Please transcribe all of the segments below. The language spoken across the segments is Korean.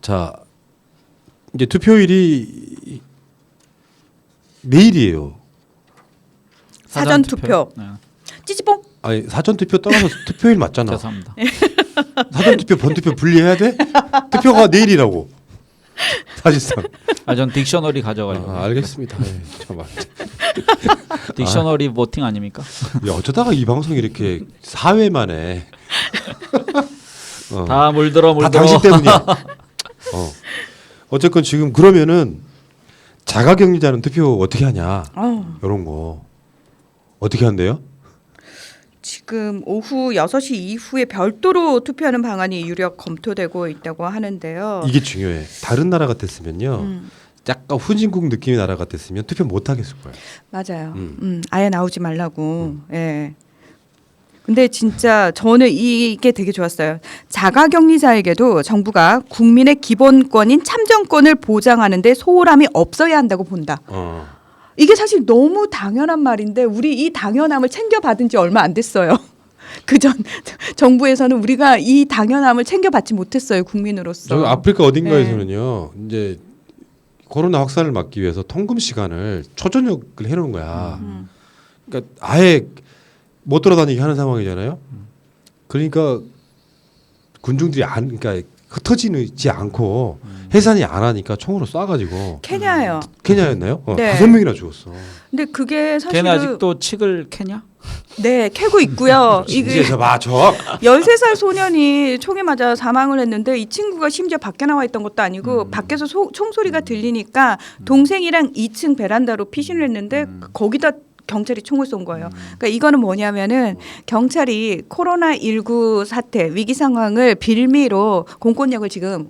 자, 이제 투표일이 내일이에요. 사전 투표. 네. 찌찌뽕. 아니 사전 투표 떠나서 투표일 맞잖아. 죄송합니다. 사전 투표, 본 투표 분리해야 돼? 투표가 내일이라고. 사실상. 전 딕셔너리 가져가려고. 알겠습니다. 네, 잠깐만. 딕셔너리 보팅 아닙니까? 야, 어쩌다가 이 방송이 이렇게 4회 만에 다 물들어. 다 당신 때문이야. 어쨌건 지금 그러면은 자가격리자는 투표 어떻게 하냐? 이런 거 어떻게 한대요? 지금 오후 6시 이후에 별도로 투표하는 방안이 유력 검토되고 있다고 하는데요. 이게 중요해. 다른 나라 같았으면요. 약간 후진국 느낌의 나라 같았으면 투표 못 하겠을 거야. 맞아요. 아예 나오지 말라고. 예. 근데 진짜 저는 이게 되게 좋았어요. 자가격리자에게도 정부가 국민의 기본권인 참정권을 보장하는데 소홀함이 없어야 한다고 본다. 이게 사실 너무 당연한 말인데 우리 이 당연함을 챙겨받은 지 얼마 안 됐어요. 그전 정부에서는 우리가 이 당연함을 챙겨받지 못했어요. 국민으로서. 저 아프리카 어딘가에서는요. 이제 코로나 확산을 막기 위해서 통금 시간을 초저녁을 해놓은 거야. 그러니까 아예 못 돌아다니게 하는 상황이잖아요. 그러니까 군중들이 그러니까 흩어지지 않고 해산이 안 하니까 총으로 쏴가지고. 케냐예요. 케냐였나요? 네. 5명이나 죽었어. 근데 그게 사실은 걔는 아직도 칡을 캐냐? 네 캐고 있고요. 이게 이제 맞춰. 13살 소년이 총에 맞아 사망을 했는데 이 친구가 심지어 밖에 나와 있던 것도 아니고 밖에서 총소리가 들리니까 동생이랑 2층 베란다로 피신을 했는데 거기다 경찰이 총을 쏜 거예요. 그러니까 이거는 뭐냐면은 경찰이 코로나19 사태 위기 상황을 빌미로 공권력을 지금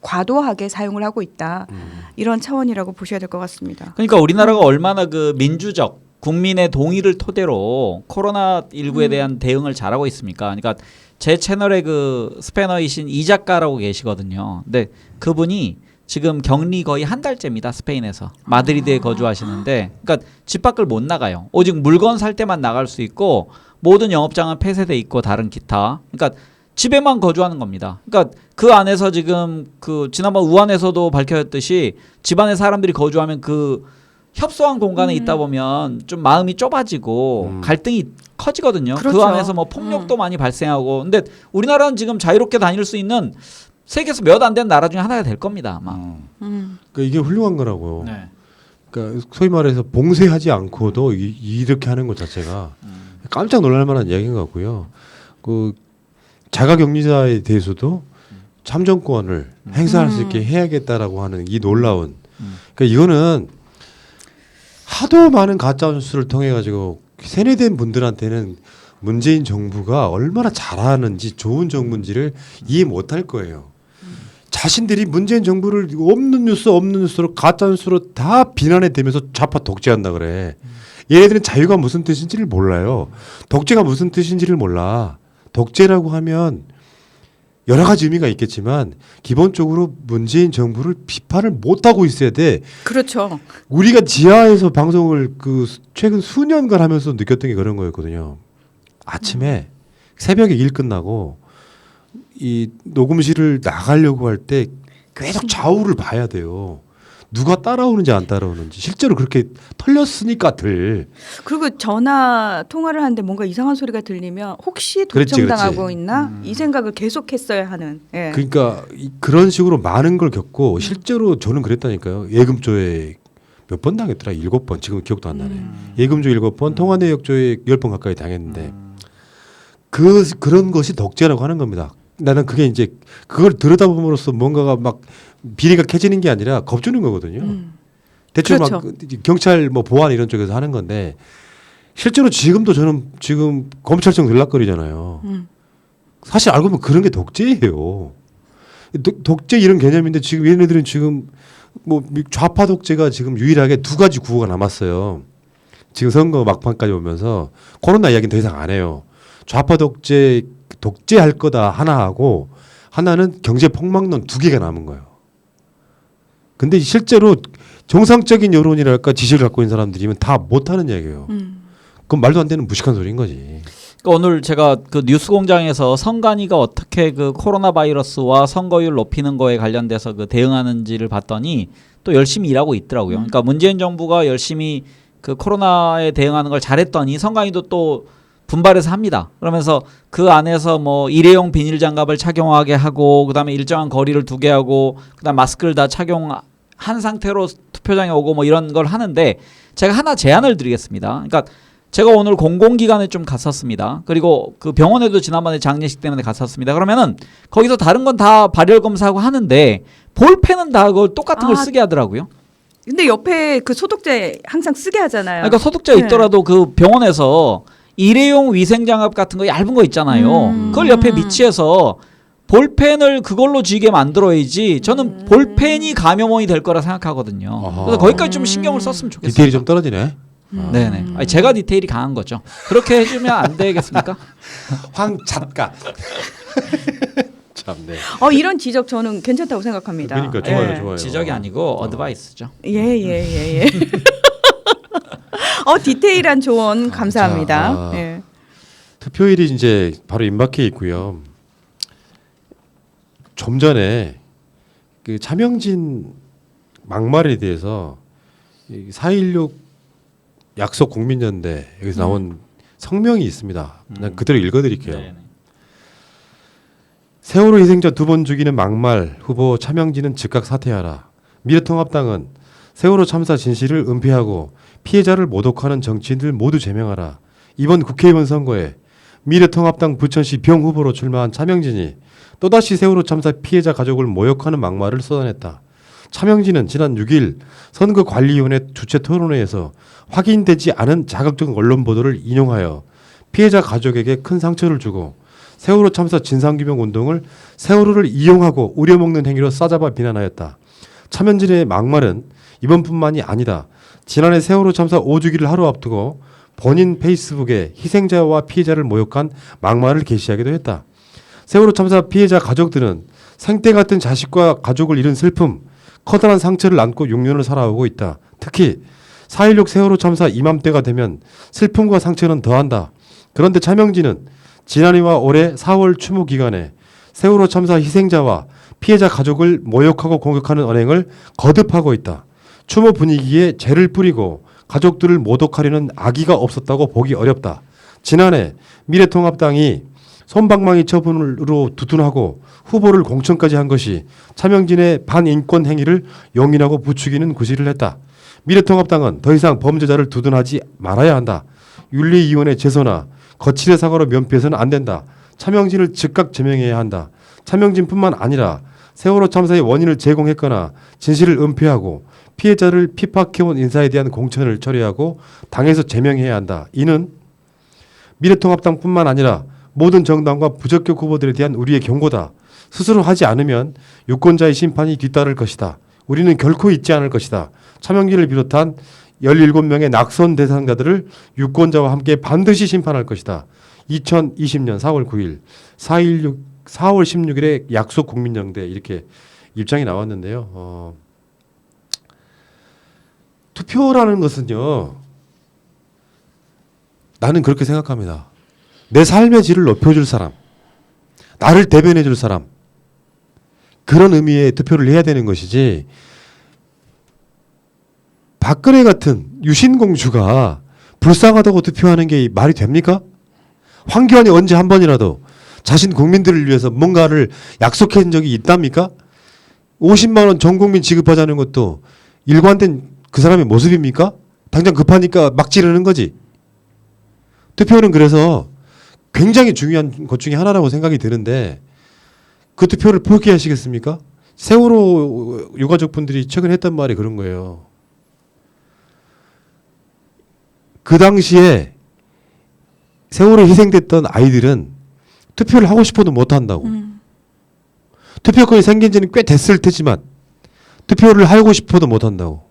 과도하게 사용을 하고 있다. 이런 차원이라고 보셔야 될 것 같습니다. 그러니까 우리나라가 얼마나 그 민주적 국민의 동의를 토대로 코로나19에 대한 대응을 잘하고 있습니까? 그러니까 제 채널에 그 스페너이신 이 작가라고 계시거든요. 근데 그분이 지금 격리 거의 한 달째입니다. 스페인에서 마드리드에 거주하시는데, 그러니까 집 밖을 못 나가요. 오직 물건 살 때만 나갈 수 있고 모든 영업장은 폐쇄돼 있고 다른 기타. 그러니까 집에만 거주하는 겁니다. 그러니까 그 안에서 지금 그 지난번 우한에서도 밝혀졌듯이 집안에 사람들이 거주하면 그 협소한 공간에 있다 보면 좀 마음이 좁아지고 갈등이 커지거든요. 그렇죠. 그 안에서 뭐 폭력도 많이 발생하고. 근데 우리나라는 지금 자유롭게 다닐 수 있는 세계에서 몇 안 되는 나라 중에 하나가 될 겁니다. 아마. 그러니까 이게 훌륭한 거라고. 네. 그러니까 소위 말해서 봉쇄하지 않고도 이렇게 하는 것 자체가 깜짝 놀랄 만한 이야기인 것 같고요. 그 자가격리자에 대해서도 참정권을 행사할 수 있게 해야겠다라고 하는 이 놀라운. 그러니까 이거는 하도 많은 가짜 뉴스를 통해 가지고 세뇌된 분들한테는 문재인 정부가 얼마나 잘하는지 좋은 정부인지를 이해 못할 거예요. 자신들이 문재인 정부를 없는 뉴스로 가짜 뉴스로 다 비난해 대면서 좌파 독재한다 그래. 얘네들은 자유가 무슨 뜻인지를 몰라요. 독재가 무슨 뜻인지를 몰라. 독재라고 하면 여러 가지 의미가 있겠지만 기본적으로 문재인 정부를 비판을 못 하고 있어야 돼. 그렇죠. 우리가 지하에서 방송을 그 최근 수년간 하면서 느꼈던 게 그런 거였거든요. 아침에 새벽에 일 끝나고 이 녹음실을 나가려고 할 때 계속 좌우를 봐야 돼요. 누가 따라오는지 안 따라오는지. 실제로 그렇게 털렸으니까들. 그리고 전화 통화를 하는데 뭔가 이상한 소리가 들리면 혹시 그렇지, 도청당하고 그렇지. 있나 이 생각을 계속했어야 하는. 예. 그러니까 그런 식으로 많은 걸 겪고 실제로 저는 그랬다니까요. 예금조에 몇 번 당했더라? 7번. 지금 기억도 안 나네. 예금조 7번, 통화내역조에 10번 가까이 당했는데 그런 것이 독재라고 하는 겁니다. 나는 그게 이제 그걸 들여다봄으로써 뭔가가 막 비리가 캐지는 게 아니라 겁주는 거거든요. 대충 그렇죠. 막 경찰 뭐 보안 이런 쪽에서 하는 건데 실제로 지금도 저는 지금 검찰청 들락거리잖아요. 사실 알고 보면 그런 게 독재예요. 독재 이런 개념인데 지금 얘네들은 지금 뭐 좌파 독재가 지금 유일하게 2가지 구호가 남았어요. 지금 선거 막판까지 오면서 코로나 이야기는 더 이상 안 해요. 좌파 독재할 거다 하나 하고 하나는 경제 폭망론 2개가 남은 거예요. 근데 실제로 정상적인 여론이랄까 지식을 갖고 있는 사람들이면 다 못하는 얘기예요. 그건 말도 안 되는 무식한 소리인 거지. 그러니까 오늘 제가 그 뉴스공장에서 선관위가 어떻게 그 코로나 바이러스와 선거율 높이는 거에 관련돼서 그 대응하는지를 봤더니 또 열심히 일하고 있더라고요. 그러니까 문재인 정부가 열심히 그 코로나에 대응하는 걸 잘했더니 선관위도 또 분발해서 합니다. 그러면서 그 안에서 뭐 일회용 비닐 장갑을 착용하게 하고 그다음에 일정한 거리를 두게 하고 그다음 마스크를 다 착용한 상태로 투표장에 오고 뭐 이런 걸 하는데 제가 하나 제안을 드리겠습니다. 그러니까 제가 오늘 공공기관에 좀 갔었습니다. 그리고 그 병원에도 지난번에 장례식 때문에 갔었습니다. 그러면은 거기서 다른 건 다 발열 검사하고 하는데 볼펜은 다 그걸 똑같은 걸 쓰게 하더라고요. 근데 옆에 그 소독제 항상 쓰게 하잖아요. 그러니까 소독제 있더라도 그 병원에서 일회용 위생장갑 같은 거 얇은 거 있잖아요. 그걸 옆에 비치해서 볼펜을 그걸로 쥐게 만들어야지. 저는 볼펜이 감염원이 될 거라 생각하거든요. 그래서 거기까지 좀 신경을 썼으면 좋겠어요. 디테일이 좀 떨어지네. 네네. 아니, 제가 디테일이 강한 거죠. 그렇게 해주면 안 되겠습니까? 황 작가. 참네. 이런 지적 저는 괜찮다고 생각합니다. 그러니까 좋아요, 예. 좋아요. 지적이 아니고 어드바이스죠. 예. 디테일한 조언 감사합니다. 자, 예. 투표일이 이제 바로 임박해 있고요. 좀 전에 그 차명진 막말에 대해서 4.16 약속 국민연대 여기서 나온 성명이 있습니다. 그냥 그대로 읽어드릴게요. 네네. 세월호 희생자 2번 죽이는 막말 후보 차명진은 즉각 사퇴하라. 미래통합당은 세월호 참사 진실을 은폐하고 피해자를 모독하는 정치인들 모두 제명하라. 이번 국회의원 선거에 미래통합당 부천시 병 후보로 출마한 차명진이 또다시 세월호 참사 피해자 가족을 모욕하는 막말을 쏟아냈다. 차명진은 지난 6일 선거관리위원회 주최 토론회에서 확인되지 않은 자극적 언론 보도를 인용하여 피해자 가족에게 큰 상처를 주고 세월호 참사 진상규명 운동을 세월호를 이용하고 우려먹는 행위로 싸잡아 비난하였다. 차명진의 막말은 이번뿐만이 아니다. 지난해 세월호 참사 5주기를 하루 앞두고 본인 페이스북에 희생자와 피해자를 모욕한 막말을 게시하기도 했다. 세월호 참사 피해자 가족들은 생때 같은 자식과 가족을 잃은 슬픔, 커다란 상처를 안고 6년을 살아오고 있다. 특히 4.16 세월호 참사 이맘때가 되면 슬픔과 상처는 더한다. 그런데 차명진은 지난해와 올해 4월 추모 기간에 세월호 참사 희생자와 피해자 가족을 모욕하고 공격하는 언행을 거듭하고 있다. 추모 분위기에 죄를 뿌리고 가족들을 모독하려는 악의가 없었다고 보기 어렵다. 지난해 미래통합당이 솜방망이 처분으로 두둔하고 후보를 공천까지 한 것이 차명진의 반인권 행위를 용인하고 부추기는 구실을 했다. 미래통합당은 더 이상 범죄자를 두둔하지 말아야 한다. 윤리위원회 제소나 거칠의 사과로 면피해서는 안 된다. 차명진을 즉각 제명해야 한다. 차명진뿐만 아니라 세월호 참사의 원인을 제공했거나 진실을 은폐하고 피해자를 핍박해온 인사에 대한 공천을 처리하고 당에서 제명해야 한다. 이는 미래통합당뿐만 아니라 모든 정당과 부적격 후보들에 대한 우리의 경고다. 스스로 하지 않으면 유권자의 심판이 뒤따를 것이다. 우리는 결코 잊지 않을 것이다. 차명진을 비롯한 17명의 낙선 대상자들을 유권자와 함께 반드시 심판할 것이다. 2020년 4월 9일 4.16 4월 16일에 약속 국민연대 이렇게 입장이 나왔는데요. 투표라는 것은요. 나는 그렇게 생각합니다. 내 삶의 질을 높여줄 사람, 나를 대변해줄 사람, 그런 의미의 투표를 해야 되는 것이지, 박근혜 같은 유신공주가 불쌍하다고 투표하는 게 말이 됩니까? 황교안이 언제 한 번이라도 자신 국민들을 위해서 뭔가를 약속한 적이 있답니까? 50만 원 전 국민 지급하자는 것도 일관된 그 사람의 모습입니까? 당장 급하니까 막 지르는 거지. 투표는 그래서 굉장히 중요한 것 중에 하나라고 생각이 드는데 그 투표를 포기하시겠습니까? 세월호 유가족분들이 최근에 했던 말이 그런 거예요. 그 당시에 세월호에 희생됐던 아이들은 투표를 하고 싶어도 못한다고. 투표권이 생긴 지는 꽤 됐을 테지만 투표를 하고 싶어도 못한다고.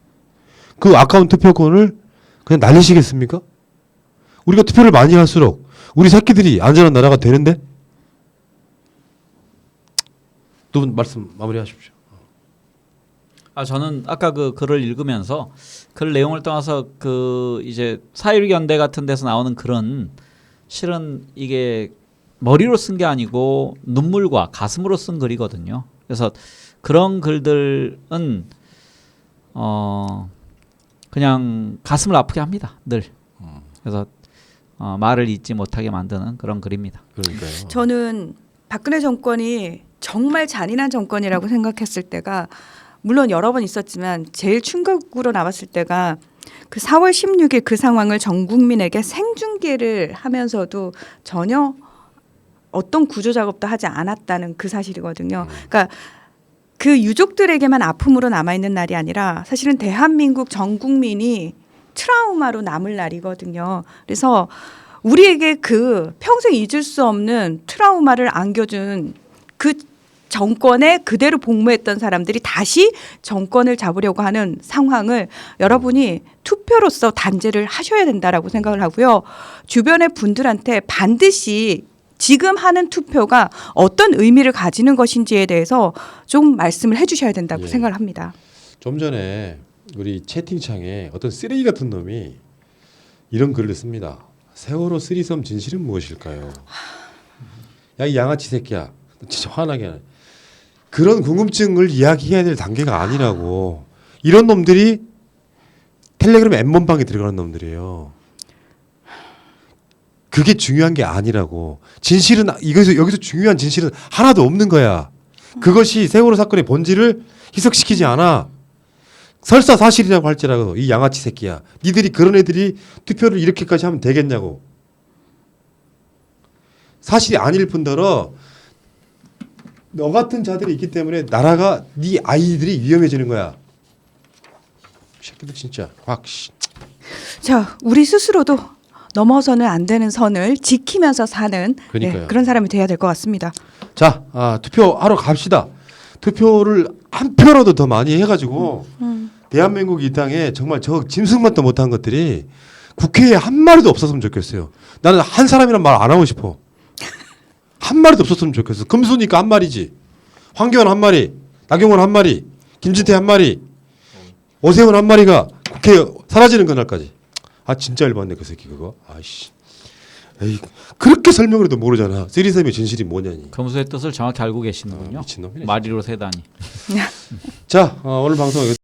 그 아까운 투표권을 그냥 날리시겠습니까? 우리가 투표를 많이 할수록 우리 새끼들이 안전한 나라가 되는데? 두 분 말씀 마무리하십시오. 저는 아까 그 글을 읽으면서 글 내용을 떠나서 그 이제 4.16 연대 같은 데서 나오는 글은 실은 이게 머리로 쓴 게 아니고 눈물과 가슴으로 쓴 글이거든요. 그래서 그런 글들은 그냥 가슴을 아프게 합니다. 늘. 그래서 말을 잇지 못하게 만드는 그런 글입니다. 그러니까요. 저는 박근혜 정권이 정말 잔인한 정권이라고 생각했을 때가 물론 여러 번 있었지만 제일 충격으로 남았을 때가 그 4월 16일 그 상황을 전 국민에게 생중계를 하면서도 전혀 어떤 구조 작업도 하지 않았다는 그 사실이거든요. 그러니까 그 유족들에게만 아픔으로 남아있는 날이 아니라 사실은 대한민국 전 국민이 트라우마로 남을 날이거든요. 그래서 우리에게 그 평생 잊을 수 없는 트라우마를 안겨준 그 정권에 그대로 복무했던 사람들이 다시 정권을 잡으려고 하는 상황을 여러분이 투표로서 단죄를 하셔야 된다라고 생각을 하고요. 주변의 분들한테 반드시 지금 하는 투표가 어떤 의미를 가지는 것인지에 대해서 좀 말씀을 해주셔야 된다고 예. 생각을 합니다. 좀 전에 우리 채팅창에 어떤 쓰레기 같은 놈이 이런 글을 씁니다. 세월호 쓰리섬 진실은 무엇일까요? 야, 이 양아치 새끼야. 진짜 화나게 하네. 그런 궁금증을 이야기해야 될 단계가 아니라고. 이런 놈들이 텔레그램 엠번방에 들어가는 놈들이에요. 그게 중요한 게 아니라고. 진실은 여기서 중요한 진실은 하나도 없는 거야. 그것이 세월호 사건의 본질을 희석시키지 않아. 설사 사실이라고 할지라도 이 양아치 새끼야. 니들이 그런 애들이 투표를 이렇게까지 하면 되겠냐고. 사실이 아닐 뿐더러 너 같은 자들이 있기 때문에 나라가 네 아이들이 위험해지는 거야. 이 새끼들 진짜 확. 자, 우리 스스로도 넘어서는 안 되는 선을 지키면서 사는 그러니까요. 그런 사람이 돼야 될 것 같습니다. 자, 투표하러 갑시다. 투표를 한 표라도 더 많이 해가지고 대한민국 이 땅에 정말 저 짐승만도 못한 것들이 국회에 한 마리도 없었으면 좋겠어요. 나는 한 사람이란 말 안 하고 싶어. 한 마리도 없었으면 좋겠어. 금수니까 한 마리지. 황교안 한 마리, 나경원 한 마리, 김진태 한 마리, 오세훈 한 마리가 국회에 사라지는 그날까지. 아 진짜 열받네 그 새끼 그거. 아이씨. 에이, 그렇게 설명을 해도 모르잖아. 쓰리섬의 진실이 뭐냐니. 금수의 뜻을 정확히 알고 계시는군요. 미친놈이네. 마리로 세다니. 자, 오늘 방송 여기서